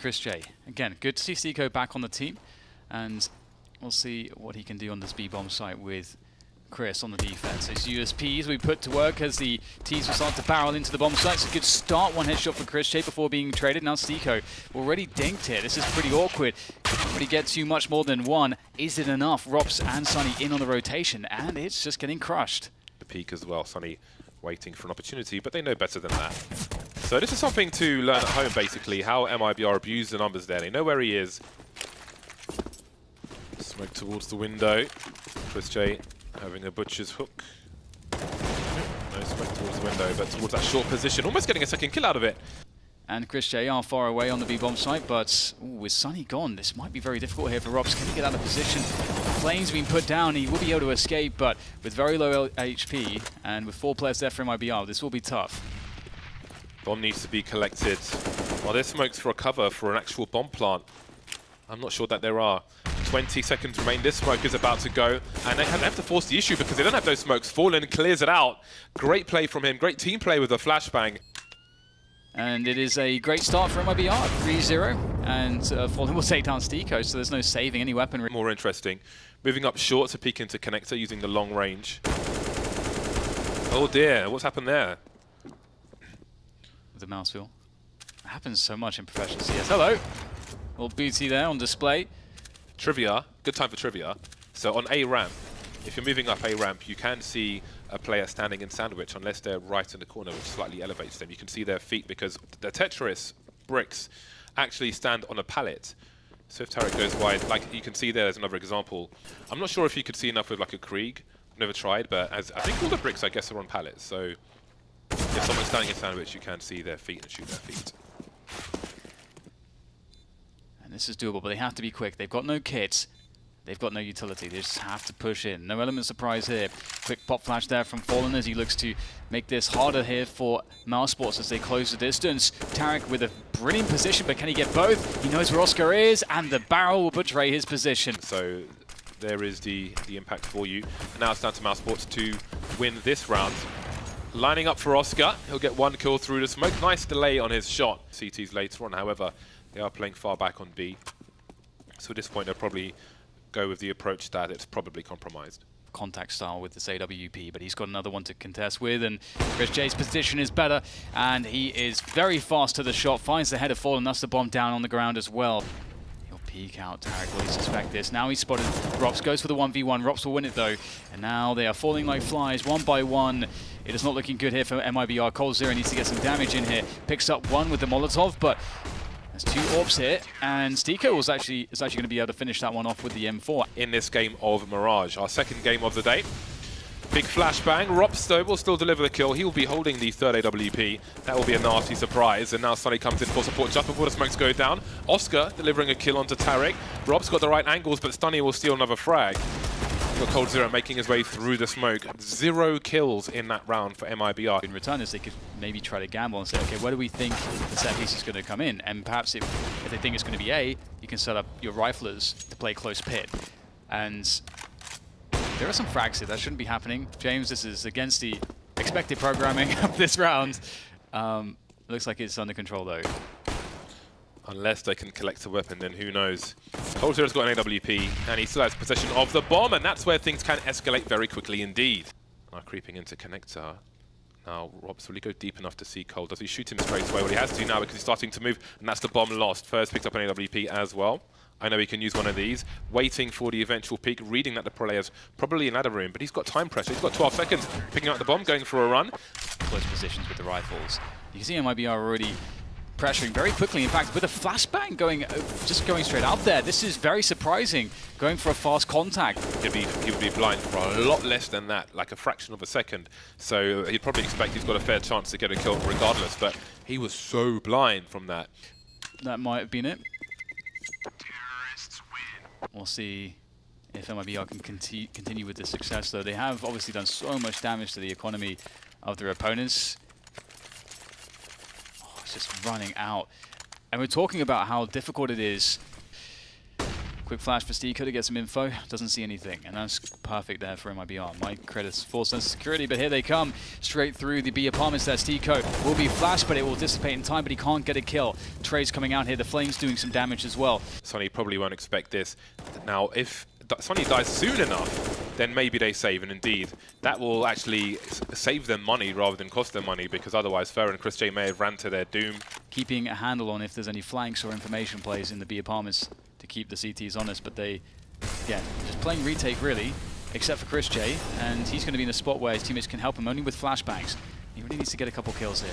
Chris J. Again, good to see Seco back on the team, and we'll see what he can do on this B-bomb site with Chris on the defense. His USPs we put to work as the teams will start to barrel into the bomb site. It's a good start, one headshot for Chris J before being traded. Now Seco already dinked here. This is pretty awkward. Can't really get too much more than one. Is it enough? Rops and Sunny in on the rotation, and it's just getting crushed. The peak as well, Sunny waiting for an opportunity, but they know better than that. So this is something to learn at home, basically, how MIBR abuse the numbers there. They know where he is. Smoke towards the window. Chris J having a butcher's hook. No smoke towards the window, but towards that short position. Almost getting a second kill out of it. And Chris J are far away on the B-bomb site, but with Sunny gone, this might be very difficult here for Rops. Can he get out of position? Flames being put down, he will be able to escape, but with very low HP and with 4 players there for MIBR, this will be tough. Bomb needs to be collected. Well, there's smokes for a cover for an actual bomb plant. I'm not sure that there are. 20 seconds remain. This smoke is about to go, and they have to force the issue because they don't have those smokes. Fallen clears it out. Great play from him. Great team play with a flashbang. And it is a great start for MIBR, 3-0, and Fallen will take down Steco, so there's no saving any weaponry. More interesting. Moving up short to peek into connector using the long range. Oh dear, what's happened there? The mouse wheel. It happens so much in professional CS. Hello! Little booty there on display. Trivia, good time for trivia. So on A ramp, if you're moving up A ramp, you can see a player standing in sandwich unless they're right in the corner, which slightly elevates them. You can see their feet because the Tetris bricks actually stand on a pallet. So if Tarek goes wide, like you can see there's another example. I'm not sure if you could see enough with like a Krieg. I've never tried, but I think all the bricks I guess are on pallets. So if someone's standing in sandwich, you can see their feet and shoot their feet. And this is doable, but they have to be quick. They've got no kits. They've got no utility. They just have to push in. No element of surprise here. Quick pop flash there from Fallen as he looks to make this harder here for Mousesports as they close the distance. Tarek with a brilliant position, but can he get both? He knows where Oscar is, and the barrel will betray his position. So there is the impact for you. Now it's down to Mousesports to win this round. Lining up for Oscar. He'll get 1 kill through the smoke. Nice delay on his shot. CT's later on, however, they are playing far back on B. So at this point, they'll probably go with the approach that it's probably compromised. Contact style with this AWP, but he's got another one to contest with, and Chris J's position is better, and he is very fast to the shot, finds the head of Fallen, that's the bomb down on the ground as well. He'll peek out, Tarek will suspect this. Now he's spotted Rops, goes for the 1v1, Rops will win it though, and now they are falling like flies, 1 by 1. It is not looking good here for MIBR. coldzera needs to get some damage in here, picks up 1 with the Molotov, but there's 2 AWPs here, and Steco is actually going to be able to finish that one off with the M4. In this game of Mirage, our second game of the day. Big flashbang. Rops, though, will still deliver the kill. He will be holding the third AWP. That will be a nasty surprise. And now Sunny comes in for support just before the smokes go down. Oscar delivering a kill onto Tarek. Rob's got the right angles, but Stunny will steal another frag. Got coldzera making his way through the smoke. 0 kills in that round for MIBR. In return, they could maybe try to gamble and say, okay, where do we think the set piece is going to come in? And perhaps if they think it's going to be A, you can set up your riflers to play close pit. And there are some frags here. That shouldn't be happening. James, this is against the expected programming of this round. Looks like it's under control, though. Unless they can collect a weapon, then who knows. coldzera's got an AWP, and he still has possession of the bomb, and that's where things can escalate very quickly indeed. Now creeping into connector. Now, Robs, will he go deep enough to see Cold? Does he shoot him straight away? Well, he has to now because he's starting to move, and that's the bomb lost. First picked up an AWP as well. I know he can use one of these. Waiting for the eventual peak, reading that the player's probably in ladder room, but he's got time pressure. He's got 12 seconds, picking up the bomb, going for a run. Close positions with the rifles. You can see MIBR already pressuring very quickly. In fact, with a flashbang just going straight out there. This is very surprising, going for a fast contact. He would be blind for a lot less than that, like a fraction of a second. So he'd probably expect he's got a fair chance to get a kill regardless, but he was so blind from that. That might have been it. We'll see if MIBR can continue with this success, though. They have obviously done so much damage to the economy of their opponents. Just running out. And we're talking about how difficult it is Quick flash for Stico to get some info. Doesn't see anything, and that's perfect there for MIBR. Might create a false sense of security, but here they come. Straight through the B apartments there. Stico will be flashed, but it will dissipate in time, but he can't get a kill. Trey's coming out here. The Flame's doing some damage as well. Sonny probably won't expect this. Now, if Sonny dies soon enough, then maybe they save, and indeed, that will actually save them money rather than cost them money, because otherwise Fer and Chris J may have ran to their doom. Keeping a handle on if there's any flanks or information plays in the B apartments to keep the CTs honest, but they, yeah, just playing retake really, except for Chris J, and he's going to be in a spot where his teammates can help him only with flashbangs. He really needs to get a couple kills here.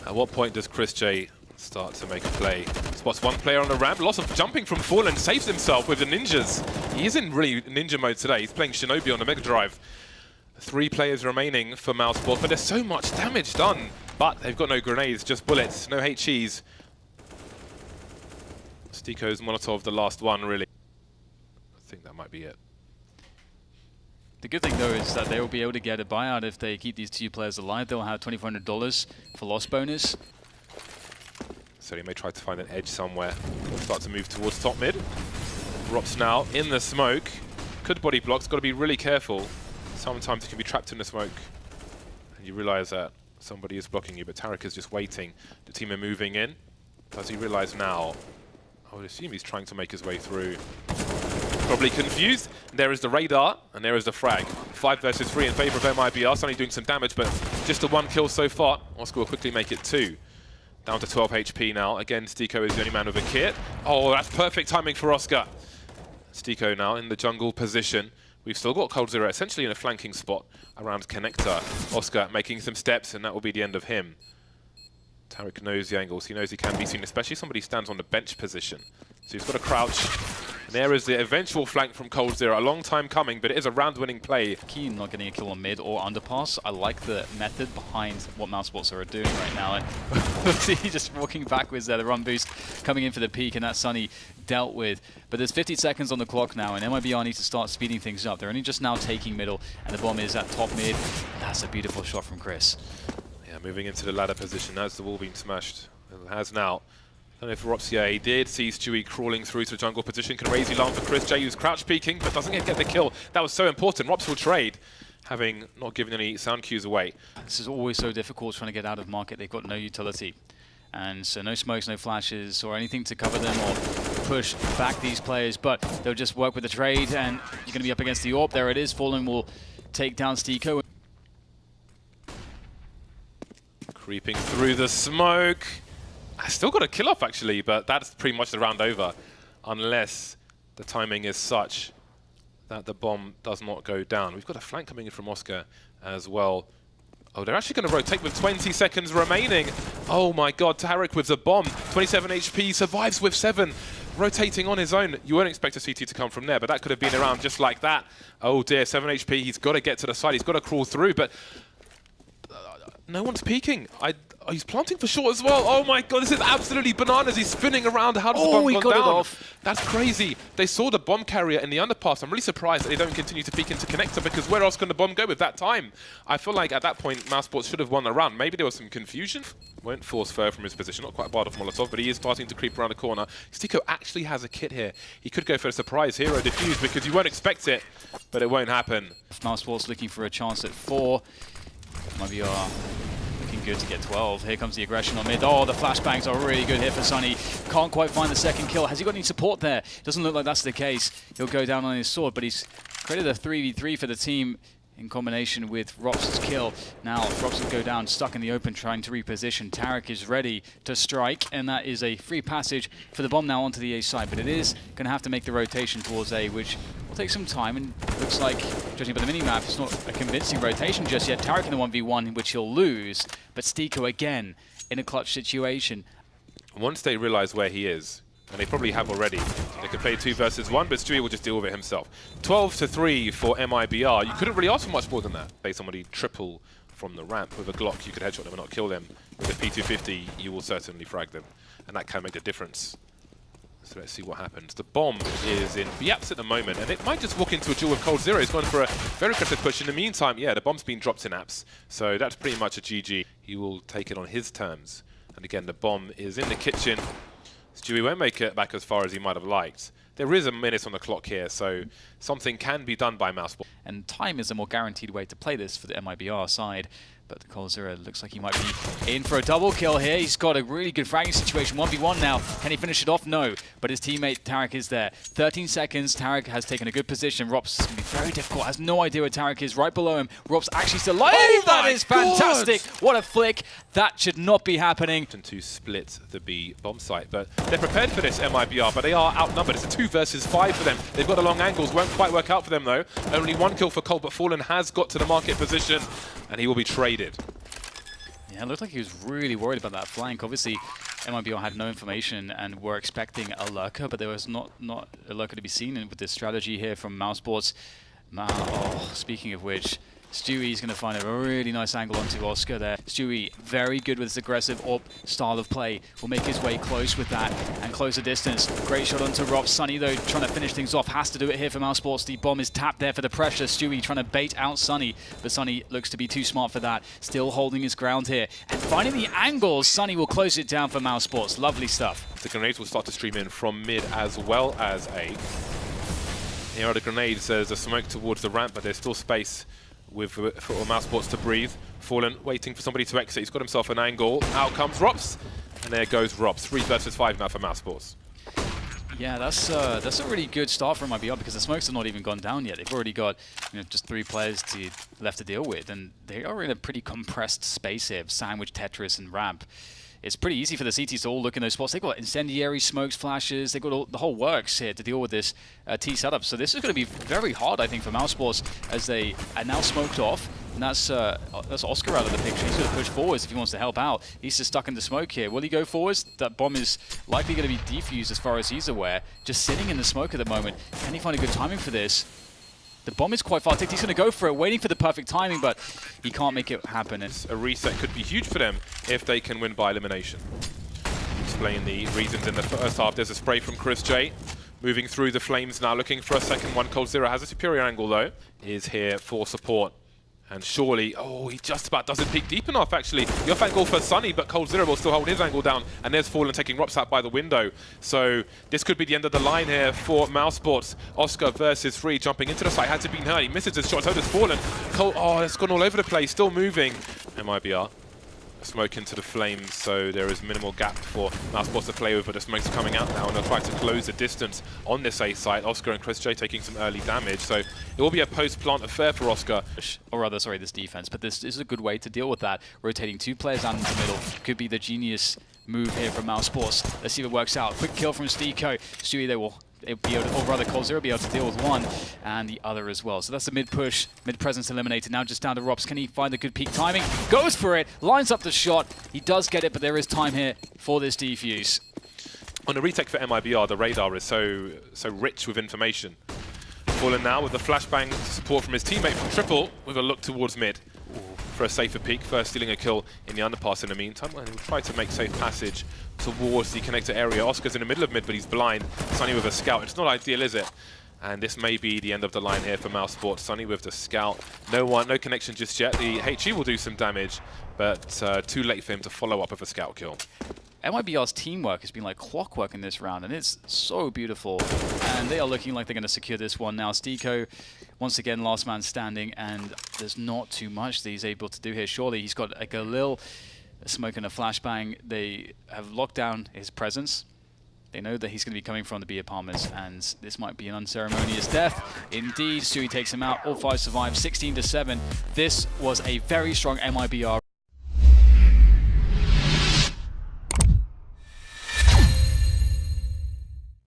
At what point does Chris J start to make a play? Spots one player on the ramp, lots of jumping from Fallen, saves himself with the ninjas. He is in really ninja mode today. He's playing Shinobi on the Mega Drive. 3 players remaining for Mousesports, but there's so much damage done. But they've got no grenades, just bullets, no HEs. Stico's Molotov, the last one, really. I think that might be it. The good thing, though, is that they will be able to get a buyout if they keep these 2 players alive. They'll have $2,500 for loss bonus. So he may try to find an edge somewhere. Start to move towards top mid. Rops now in the smoke. Could body blocks, got to be really careful. Sometimes you can be trapped in the smoke and you realize that somebody is blocking you, but Tarek is just waiting. The team are moving in. Does he realize now? I would assume he's trying to make his way through. Probably confused. There is the radar, and there is the frag. 5 versus 3 in favor of MIBR. Sonny doing some damage, but just the 1 kill so far. Oscar will quickly make it 2. Down to 12 HP now. Again, Stico is the only man with a kit. Oh, that's perfect timing for Oscar. Stico now in the jungle position. We've still got coldzera essentially in a flanking spot around connector. Oscar making some steps, and that will be the end of him. Tarek knows the angles. He knows he can be seen, especially somebody stands on the bench position. So he's got to crouch. And there is the eventual flank from coldzera. A long time coming, but it is a round-winning play. Keen not getting a kill on mid or underpass. I like the method behind what Mousesports are doing right now. And see, just walking backwards there, the run boost coming in for the peak, and that's Sonny dealt with. But there's 50 seconds on the clock now, and MIBR needs to start speeding things up. They're only just now taking middle, and the bomb is at top mid. That's a beautiful shot from Chris. Yeah, moving into the ladder position as the wall being smashed. It has now. I don't know if Ropsia, he did see Stewie crawling through to the jungle position. Can raise alarm for Chris J, who's crouch peeking, but doesn't get the kill. That was so important. Rops will trade, having not given any sound cues away. This is always so difficult trying to get out of market. They've got no utility. And so no smokes, no flashes, or anything to cover them or push back these players, but they'll just work with the trade, and you're going to be up against the AWP. There it is. Fallen will take down Stico. Creeping through the smoke. I still got a kill off actually, but that's pretty much the round over. Unless the timing is such that the bomb does not go down. We've got a flank coming in from Oscar as well. Oh, they're actually going to rotate with 20 seconds remaining. Oh my god, Tarek with the bomb. 27 HP, survives with 7. Rotating on his own. You wouldn't expect a CT to come from there, but that could have been around just like that. Oh dear, 7 HP. He's got to get to the side. He's got to crawl through, but no one's peeking. He's planting for short as well. Oh my god, this is absolutely bananas. He's spinning around. How does the bomb go down? It off. That's crazy. They saw the bomb carrier in the underpass. I'm really surprised that they don't continue to peek into connector, because where else can the bomb go with that time? I feel like at that point, Mousesports should have won the round. Maybe there was some confusion. Won't force Fer from his position. Not quite bad off Molotov, but he is starting to creep around the corner. Stico actually has a kit here. He could go for a surprise hero defuse, because you won't expect it, but it won't happen. Mousesports looking for a chance at 4. MIBR looking good to get 12. Here comes the aggression on mid. Oh, the flashbangs are really good here for Sonny. Can't quite find the second kill. Has he got any support there? Doesn't look like that's the case. He'll go down on his sword, but he's created a 3v3 for the team in combination with Rops' kill. Now, Rops will go down, stuck in the open, trying to reposition. Tarek is ready to strike, and that is a free passage for the bomb now onto the A side. But it is going to have to make the rotation towards A, which will take some time, and looks like, judging by the minimap, it's not a convincing rotation just yet. Tarek in the 1v1, which he'll lose, but Stico again in a clutch situation. Once they realize where he is, and they probably have already, they could play 2 versus 1, but Stewie will just deal with it himself. 12-3 for MIBR. You couldn't really ask for much more than that. Play somebody triple from the ramp with a Glock, you could headshot them and not kill them. With a P250, you will certainly frag them, and that can make a difference. So let's see what happens. The bomb is in Yaps at the moment, and it might just walk into a duel with coldzera. He's gone for a very aggressive push. In the meantime, yeah, the bomb's been dropped in Apps, so that's pretty much a GG. He will take it on his terms. And again, the bomb is in the kitchen. Stewie won't make it back as far as he might have liked. There is a minute on the clock here, so something can be done by Mousesports. And time is a more guaranteed way to play this for the MIBR side. But coldzera looks like he might be in for a double kill here. He's got a really good fragging situation. 1v1 now. Can he finish it off? No. But his teammate Tarek is there. 13 seconds. Tarek has taken a good position. Rops is going to be very difficult. Has no idea where Tarek is. Right below him. Rops actually still alive. Oh that is fantastic. God. What a flick. That should not be happening. To split the B bomb site, but they're prepared for this MIBR, but they are outnumbered. It's a 2 versus 5 for them. They've got the long angles. Won't quite work out for them though. Only 1 kill for Cole, but Fallen has got to the market position, and he will be traded. Yeah, it looked like he was really worried about that flank. Obviously, MIBR had no information and were expecting a lurker, but there was not a lurker to be seen with this strategy here from Mousesports. Speaking of which, Stewie's going to find a really nice angle onto Oscar there. Stewie, very good with his aggressive AWP style of play, will make his way close with that and close the distance. Great shot onto Rob. Sunny, though, trying to finish things off, has to do it here for Mousesports. The bomb is tapped there for the pressure. Stewie trying to bait out Sunny, but Sunny looks to be too smart for that. Still holding his ground here. And finding the angles, Sunny will close it down for Mousesports. Lovely stuff. The grenades will start to stream in from mid as well as A. Here are the grenades. There's a smoke towards the ramp, but there's still space for Mousesports to breathe. Fallen waiting for somebody to exit. He's got himself an angle. Out comes Rops, and there goes Rops. 3 versus 5 now for Mousesports. Yeah, that's a really good start for MIBR because the smokes have not even gone down yet. They've already got just 3 players left to deal with, and they are in a pretty compressed space here. Sandwich, Tetris, and Ramp. It's pretty easy for the CTs to all look in those spots. They've got incendiary smokes, flashes. They've got the whole works here to deal with this T setup. So this is going to be very hard, I think, for Mousesports as they are now smoked off. And that's Oscar out of the picture. He's going to push forwards if he wants to help out. He's just stuck in the smoke here. Will he go forwards? That bomb is likely going to be defused as far as he's aware. Just sitting in the smoke at the moment. Can he find a good timing for this? The bomb is quite far ticked. He's going to go for it, waiting for the perfect timing, but he can't make it happen. A reset could be huge for them if they can win by elimination. Explain the reasons in the first half. There's a spray from Chris J. Moving through the flames now, looking for a second one. coldzera has a superior angle though. Is here for support. And surely, he just about doesn't peek deep enough, actually. The off angle for Sunny, but coldzera will still hold his angle down. And there's Fallen taking Rops out by the window. So this could be the end of the line here for Mousesports. Oscar versus 3, jumping into the site. Had to be hurt. He misses his shot, so does Fallen. It's gone all over the place, still moving. MIBR. Smoke into the flames, so there is minimal gap for Mousesports to play with, but the smoke's coming out now, and they'll try to close the distance on this A site. Oscar and Chris J taking some early damage, so it will be a post-plant affair for Oscar. Or rather, sorry, this defense, but this is a good way to deal with that. Rotating 2 players down in the middle could be the genius move here from Mousesports. Let's see if it works out. Quick kill from Steeko. Stewie, they will be able to, or rather coldzera be able to deal with one and the other as well. So that's the mid push, mid presence eliminated. Now just down to Rops. Can he find the good peak timing? Goes for it, lines up the shot. He does get it, but there is time here for this defuse. On the retake for MIBR, the radar is so rich with information. Fallen now with the flashbang support from his teammate from Triple with a look towards mid. For a safer peak, first stealing a kill in the underpass in the meantime, and he'll try to make safe passage towards the connector area. Oscar's in the middle of mid, but he's blind. Sunny with a scout. It's not ideal, is it? And this may be the end of the line here for Mousesports. Sunny with the scout. No connection just yet. The HE will do some damage, but too late for him to follow up with a scout kill. MIBR's teamwork has been like clockwork in this round, and it's so beautiful. And they are looking like they're going to secure this one now. Steeko, once again, last man standing, and there's not too much that he's able to do here. Surely he's got a Galil, a smoke and a flashbang. They have locked down his presence. They know that he's going to be coming from the B apartments, and this might be an unceremonious death. Indeed, Stewie takes him out. All 5 survive, 16-7. This was a very strong MIBR